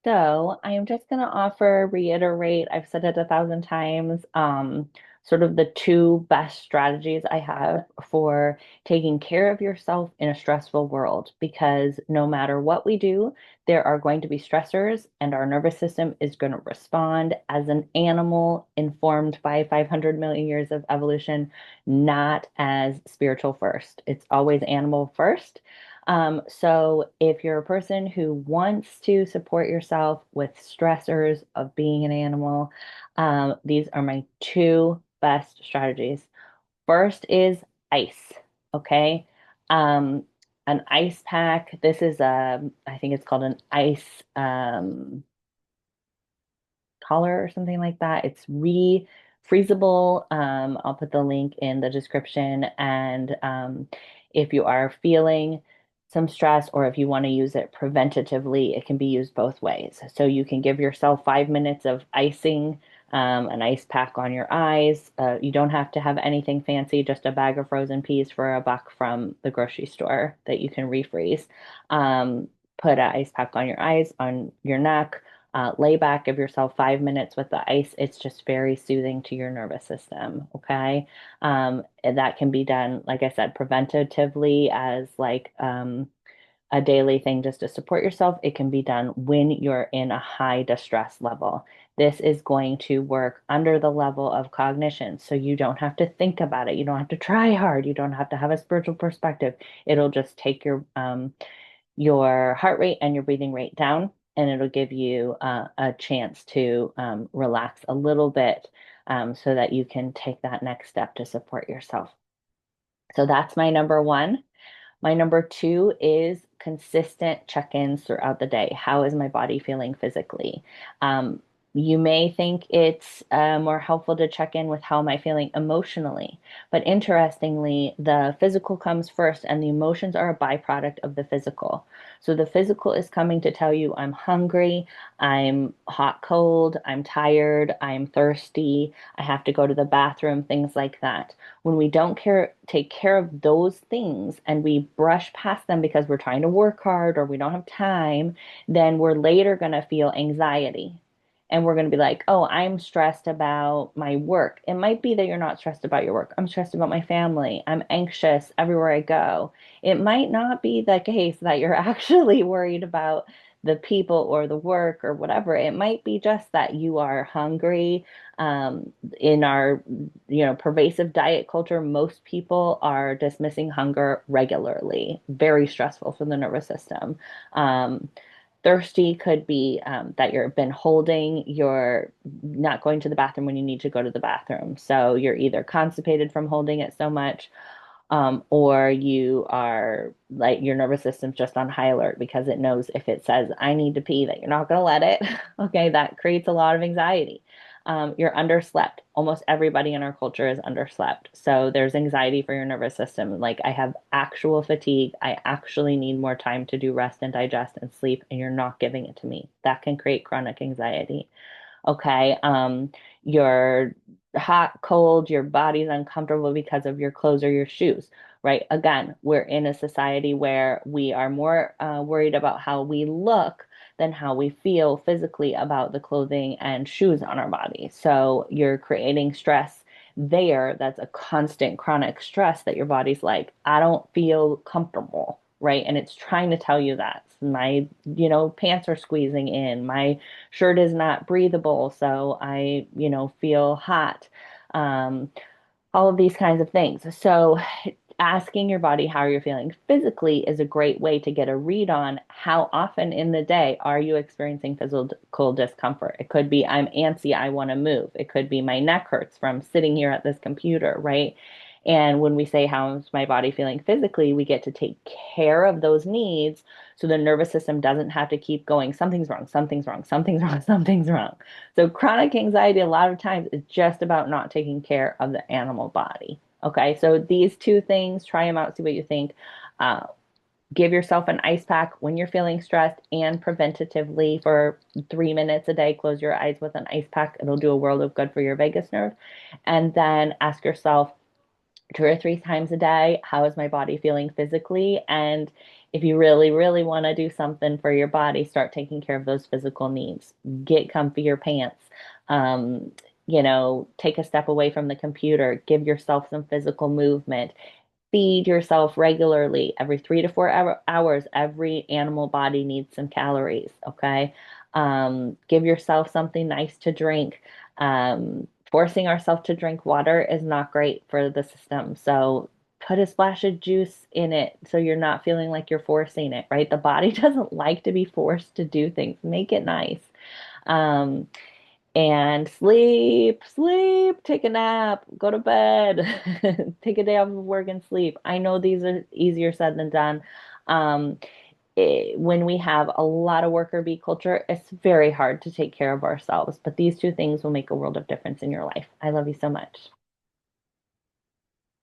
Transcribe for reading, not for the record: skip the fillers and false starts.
So I am just going to reiterate, I've said it 1,000 times, sort of the two best strategies I have for taking care of yourself in a stressful world. Because no matter what we do, there are going to be stressors, and our nervous system is going to respond as an animal informed by 500 million years of evolution, not as spiritual first. It's always animal first. So if you're a person who wants to support yourself with stressors of being an animal, these are my two best strategies. First is ice. Okay. Um, an ice pack. This is I think it's called an ice collar or something like that. It's re-freezable. I'll put the link in the description. And if you are feeling some stress or if you want to use it preventatively, it can be used both ways. So you can give yourself 5 minutes of icing, an ice pack on your eyes. You don't have to have anything fancy, just a bag of frozen peas for $1 from the grocery store that you can refreeze. Um, put an ice pack on your eyes, on your neck, lay back, give yourself 5 minutes with the ice. It's just very soothing to your nervous system. Okay. And that can be done, like I said, preventatively as like a daily thing just to support yourself. It can be done when you're in a high distress level. This is going to work under the level of cognition. So you don't have to think about it. You don't have to try hard. You don't have to have a spiritual perspective. It'll just take your heart rate and your breathing rate down, and it'll give you a chance to relax a little bit so that you can take that next step to support yourself. So that's my number one. My number two is consistent check-ins throughout the day. How is my body feeling physically? Um, you may think it's more helpful to check in with how am I feeling emotionally. But interestingly, the physical comes first, and the emotions are a byproduct of the physical. So the physical is coming to tell you I'm hungry, I'm hot, cold, I'm tired, I'm thirsty, I have to go to the bathroom, things like that. When we don't take care of those things and we brush past them because we're trying to work hard or we don't have time, then we're later going to feel anxiety. And we're going to be like, oh, I'm stressed about my work. It might be that you're not stressed about your work. I'm stressed about my family. I'm anxious everywhere I go. It might not be the case that you're actually worried about the people or the work or whatever. It might be just that you are hungry. In our pervasive diet culture, most people are dismissing hunger regularly. Very stressful for the nervous system. Um, Thirsty could be that you've been holding, you're not going to the bathroom when you need to go to the bathroom. So you're either constipated from holding it so much, or you are like your nervous system's just on high alert because it knows if it says, I need to pee, that you're not going to let it. Okay, that creates a lot of anxiety. You're underslept. Almost everybody in our culture is underslept. So there's anxiety for your nervous system. Like, I have actual fatigue. I actually need more time to do rest and digest and sleep, and you're not giving it to me. That can create chronic anxiety. Okay. You're hot, cold, your body's uncomfortable because of your clothes or your shoes, right? Again, we're in a society where we are more worried about how we look than how we feel physically about the clothing and shoes on our body. So you're creating stress there. That's a constant chronic stress that your body's like, I don't feel comfortable, right? And it's trying to tell you that my, pants are squeezing in, my shirt is not breathable, so I feel hot. Um, all of these kinds of things. So asking your body how you're feeling physically is a great way to get a read on how often in the day are you experiencing physical discomfort. It could be I'm antsy, I want to move. It could be my neck hurts from sitting here at this computer, right? And when we say, how's my body feeling physically, we get to take care of those needs so the nervous system doesn't have to keep going, something's wrong, something's wrong, something's wrong, something's wrong. So chronic anxiety, a lot of times, is just about not taking care of the animal body. Okay, so these two things, try them out, see what you think. Uh, Give yourself an ice pack when you're feeling stressed, and preventatively for 3 minutes a day, close your eyes with an ice pack. It'll do a world of good for your vagus nerve. And then ask yourself 2 or 3 times a day, how is my body feeling physically? And If you really, really want to do something for your body, start taking care of those physical needs. Get comfier pants. Um, take a step away from the computer, give yourself some physical movement, feed yourself regularly every 3 to 4 hours. Every animal body needs some calories, okay? Give yourself something nice to drink. Forcing ourselves to drink water is not great for the system. So put a splash of juice in it so you're not feeling like you're forcing it, right? The body doesn't like to be forced to do things. Make it nice. Um, and sleep, sleep, take a nap, go to bed, take a day off of work and sleep. I know these are easier said than done. Um, when we have a lot of worker bee culture, it's very hard to take care of ourselves, but these two things will make a world of difference in your life. I love you so much.